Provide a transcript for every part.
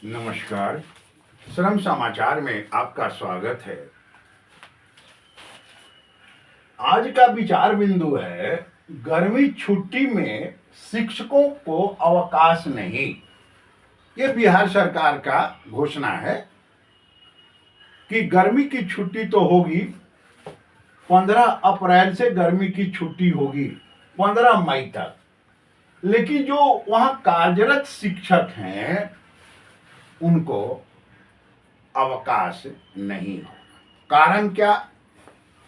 नमस्कार। श्रम समाचार में आपका स्वागत है। आज का विचार बिंदु है, गर्मी छुट्टी में शिक्षकों को अवकाश नहीं। ये बिहार सरकार का घोषणा है कि गर्मी की छुट्टी तो होगी, 15 अप्रैल से गर्मी की छुट्टी होगी 15 मई तक, लेकिन जो वहां कार्यरत शिक्षक हैं उनको अवकाश नहीं होगा। कारण क्या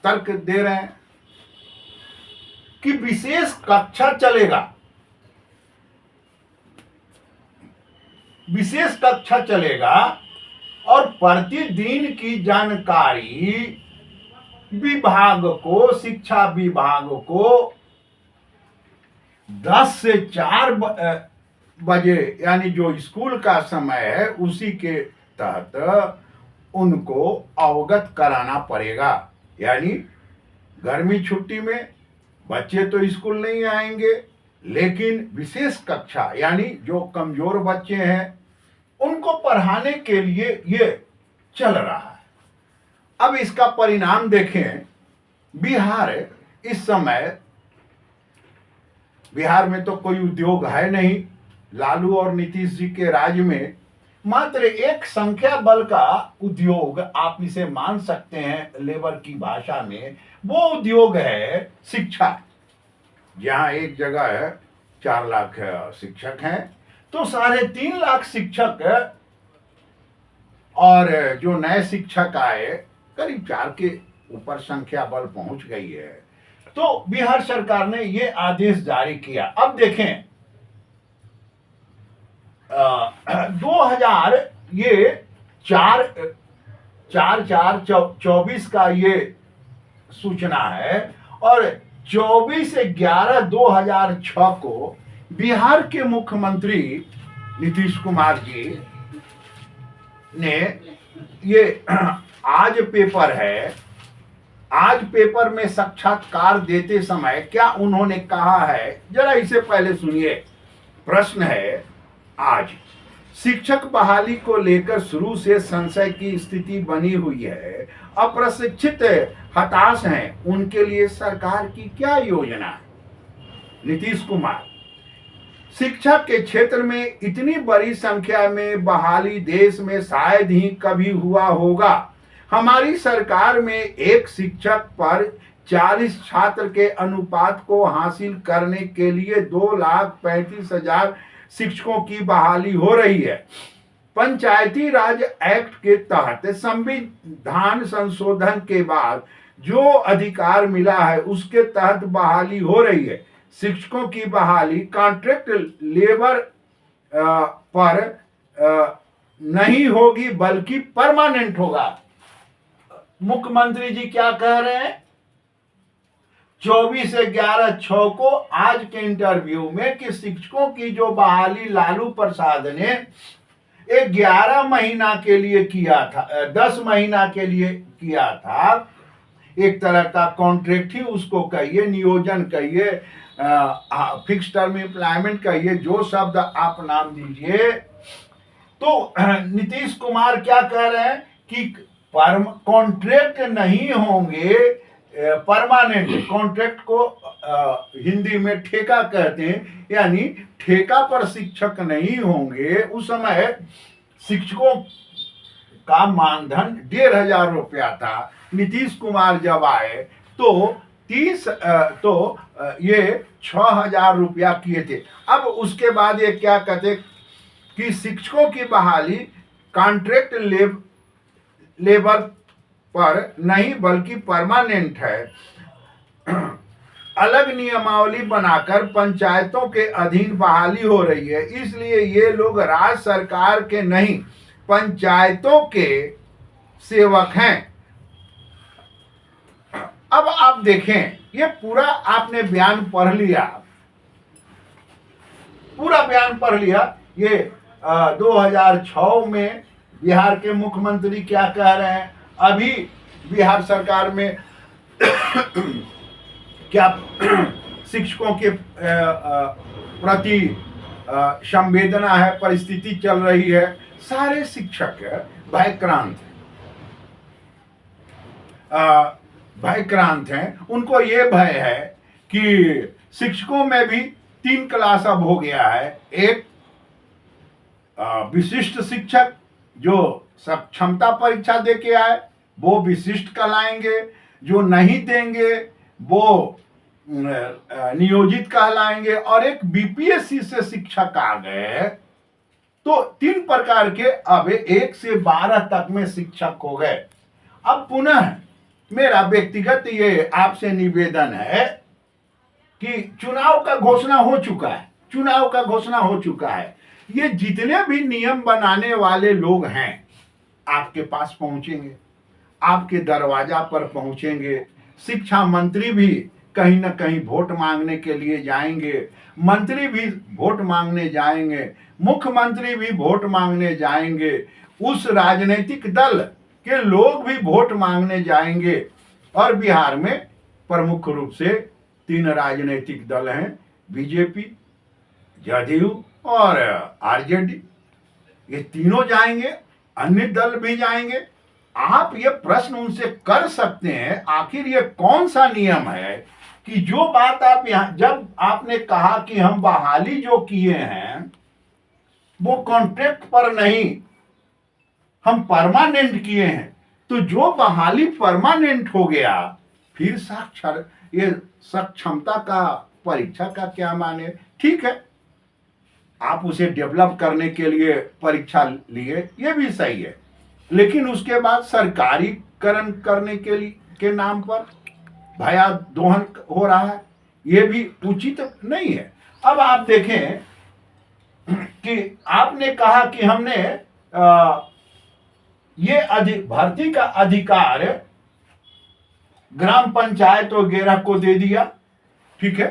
तर्क दे रहे हैं कि विशेष कक्षा चलेगा, विशेष कक्षा चलेगा और प्रतिदिन की जानकारी विभाग को, शिक्षा विभाग को 10 से 4 बजे यानी जो स्कूल का समय है उसी के तहत उनको अवगत कराना पड़ेगा। यानी गर्मी छुट्टी में बच्चे तो स्कूल नहीं आएंगे, लेकिन विशेष कक्षा यानी जो कमजोर बच्चे हैं उनको पढ़ाने के लिए ये चल रहा है। अब इसका परिणाम देखें। बिहार में तो कोई उद्योग है नहीं। लालू और नीतीश जी के राज्य में मात्र एक संख्या बल का उद्योग, आप इसे मान सकते हैं लेबर की भाषा में, वो उद्योग है शिक्षा। जहां एक जगह है 4 लाख शिक्षक हैं तो 3.5 लाख शिक्षक और जो नए शिक्षक आए करीब 4 के ऊपर संख्या बल पहुंच गई है। तो बिहार सरकार ने ये आदेश जारी किया। अब देखें 2024 का ये सूचना है और 24/11/2006 को बिहार के मुख्यमंत्री नीतीश कुमार जी ने ये आज पेपर में साक्षात्कार देते समय क्या उन्होंने कहा है, जरा इसे पहले सुनिए। प्रश्न है, आज शिक्षक बहाली को लेकर शुरू से संशय की स्थिति बनी हुई है। अप्रशिक्षित हताश हैं, उनके लिए सरकार की क्या योजना है? नीतीश कुमार, शिक्षा के क्षेत्र में इतनी बड़ी संख्या में बहाली देश में शायद ही कभी हुआ होगा। हमारी सरकार में एक शिक्षक पर 40 छात्र के अनुपात को हासिल करने के लिए 2,35,000 शिक्षकों की बहाली हो रही है। पंचायती राज एक्ट के तहत संविधान संशोधन के बाद जो अधिकार मिला है उसके तहत बहाली हो रही है। शिक्षकों की बहाली कॉन्ट्रैक्ट लेबर पर नहीं होगी बल्कि परमानेंट होगा। मुख्यमंत्री जी क्या कह रहे हैं? 24/11/6 को आज के इंटरव्यू में कि शिक्षकों की जो बहाली लालू प्रसाद ने 11 महीना के लिए किया था, 10 महीना के लिए किया था, एक तरह का कॉन्ट्रैक्ट ही उसको कहिए, नियोजन कहिए, फिक्स टर्म एम्प्लॉयमेंट कहिए, जो शब्द आप नाम दीजिए। तो नीतीश कुमार क्या कह रहे हैं कि कॉन्ट्रैक्ट नहीं होंगे, परमानेंट। कॉन्ट्रैक्ट को हिंदी में ठेका कहते हैं, यानी ठेका पर शिक्षक नहीं होंगे। उस समय शिक्षकों का मानधन 1,500 रुपया था। नीतीश कुमार जब आए तो ये 6,000 रुपया किए थे। अब उसके बाद ये क्या कहते कि शिक्षकों की बहाली कॉन्ट्रैक्ट लेबर पर नहीं बल्कि परमानेंट है। अलग नियमावली बनाकर पंचायतों के अधीन बहाली हो रही है, इसलिए ये लोग राज्य सरकार के नहीं पंचायतों के सेवक हैं। अब आप देखें, ये पूरा आपने बयान पढ़ लिया, पूरा बयान पढ़ लिया। ये 2006 में बिहार के मुख्यमंत्री क्या कह रहे हैं, अभी बिहार सरकार में क्या शिक्षकों के प्रति संवेदना है, परिस्थिति चल रही है, सारे शिक्षक भयक्रांत भयक्रांत हैं। उनको ये भय है कि शिक्षकों में भी 3 क्लास अब हो गया है। एक विशिष्ट शिक्षक जो सब क्षमता परीक्षा दे के आए वो विशिष्ट कहलाएंगे, जो नहीं देंगे वो नियोजित कहलाएंगे, और एक बीपीएससी से शिक्षक आ गए तो 3 प्रकार के अब 1 से 12 तक में शिक्षक हो गए। अब पुनः मेरा व्यक्तिगत ये आपसे निवेदन है कि चुनाव का घोषणा हो चुका है, चुनाव का घोषणा हो चुका है। ये जितने भी नियम बनाने वाले लोग हैं आपके पास पहुंचेंगे, आपके दरवाजा पर पहुंचेंगे। शिक्षा मंत्री भी कहीं ना कहीं वोट मांगने के लिए जाएंगे, मंत्री भी वोट मांगने जाएंगे, मुख्यमंत्री भी वोट मांगने जाएंगे, उस राजनीतिक दल के लोग भी वोट मांगने जाएंगे। और बिहार में प्रमुख रूप से 3 राजनीतिक दल हैं, बीजेपी, जदयू और आरजेडी। ये तीनों जाएंगे, अन्य दल भी जाएंगे। आप ये प्रश्न उनसे कर सकते हैं, आखिर ये कौन सा नियम है कि जो बात आप यहां, जब आपने कहा कि हम बहाली जो किए हैं वो कॉन्ट्रैक्ट पर नहीं, हम परमानेंट किए हैं, तो जो बहाली परमानेंट हो गया फिर साक्षर ये सक्षमता का परीक्षा का क्या माने। ठीक है, आप उसे डेवलप करने के लिए परीक्षा लिए, ये भी सही है, लेकिन उसके बाद सरकारीकरण करने के लिए के नाम पर भया दोहन हो रहा है, ये भी उचित नहीं है। अब आप देखें कि आपने कहा कि हमने ये भर्ती का अधिकार ग्राम पंचायत वगैरह को दे दिया, ठीक है,